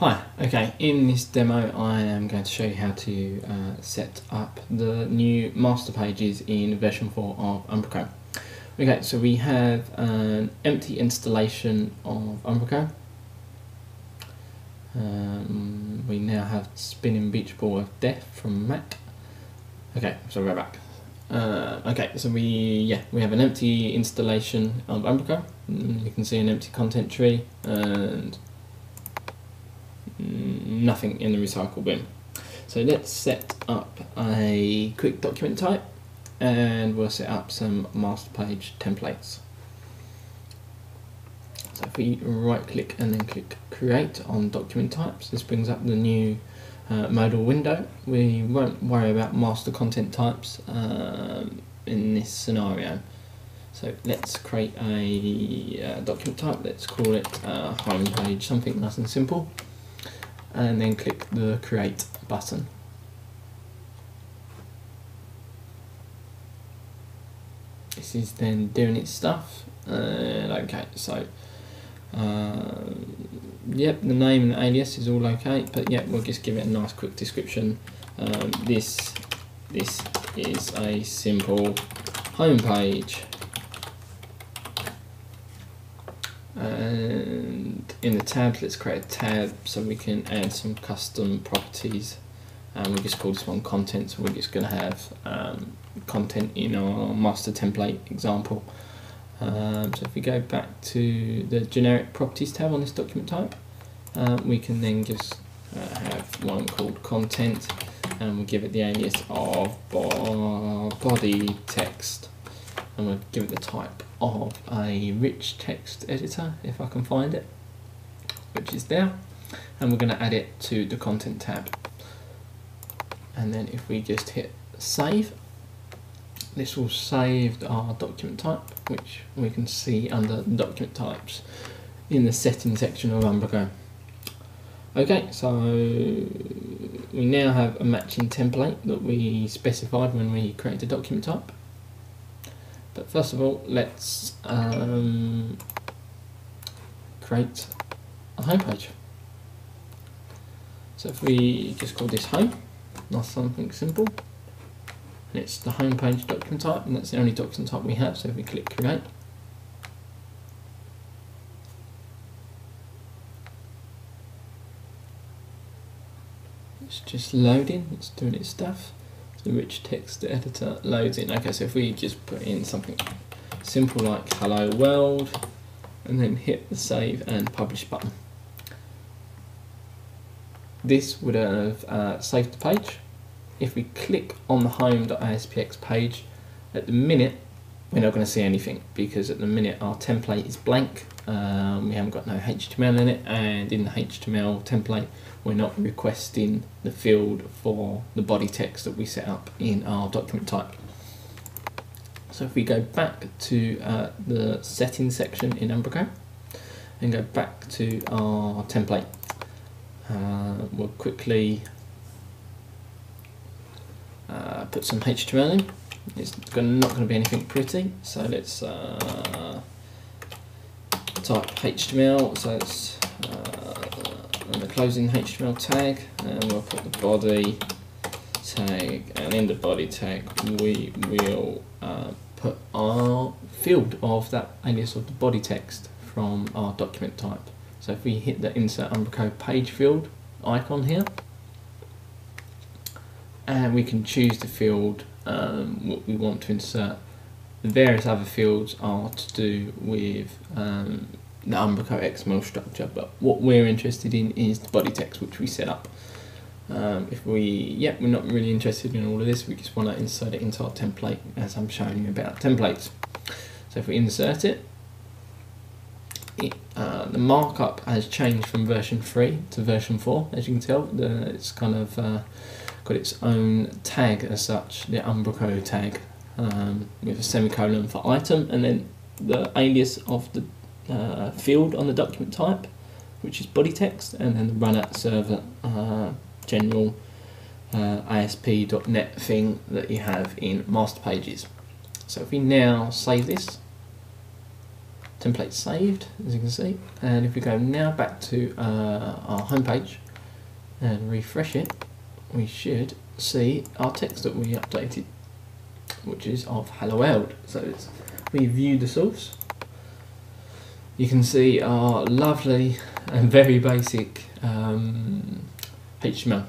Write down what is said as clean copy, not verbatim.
Hi, okay, in this demo I am going to show you how to set up the new Masterpages in version 4 of Umbraco. Okay, so we have an empty installation of Umbraco. We now have Spinning Beach Ball of Death from Mac. Okay, so we're back. Okay, so we have an empty installation of Umbraco. You can see an empty content tree and nothing in the recycle bin. So let's set up a quick document type and we'll set up some master page templates. So if we right click and then click create on document types, this brings up the new modal window. We won't worry about master content types in this scenario. So let's create a document type. Let's call it home page, something nice and simple, and then click the create button. This is then doing its stuff. Okay, so yep, the name and the alias is all okay, but yeah, we'll just give it a nice quick description. This is a simple home page, and in the tabs, let's create a tab so we can add some custom properties, and we'll just call this one content. So we're just going to have content in our master template example. So if we go back to the generic properties tab on this document type, we can then just have one called content, and we'll give it the alias of body text, and we'll give it the type of a rich text editor, if I can find it, which is there, and we're going to add it to the content tab. And then if we just hit save, this will save our document type, which we can see under document types in the settings section of Umbraco. Okay, so we now have a matching template that we specified when we created the document type. But first of all, let's create a home page. So if we just call this home, not something simple, and it's the home page document type, and that's the only document type we have. So if we click create, it's just loading, it's doing its stuff. The rich text editor loads in. Okay, so if we just put in something simple like hello world, and then hit the save and publish button, this would have saved the page. If we click on the home.aspx page, at the minute we're not going to see anything, because at the minute our template is blank. We haven't got no HTML in it, and in the HTML template we're not requesting the field for the body text that we set up in our document type. So if we go back to the settings section in Umbraco and go back to our template, we'll quickly put some HTML in. It's not going to be anything pretty, so let's type HTML. So it's the closing HTML tag, and we'll put the body tag, and in the body tag we will put our field of that alias of the body text from our document type. So if we hit the insert Umbraco page field icon here, and we can choose the field what we want to insert. The various other fields are to do with the Umbraco XML structure, but what we're interested in is the body text, which we set up. If we're not really interested in all of this, we just want to insert it into our template, as I'm showing you about templates. So if we insert it, the markup has changed from version 3 to version 4, as you can tell. It's kind of got its own tag as such, the Umbraco tag, with a semicolon for item, and then the alias of the field on the document type, which is body text, and then the run at server general ASP.NET thing that you have in Masterpages. So if we now save this template saved, as you can see. And if we go now back to our home page and refresh it, we should see our text that we updated, which is of Hello World. So we view the source. You can see our lovely and very basic HTML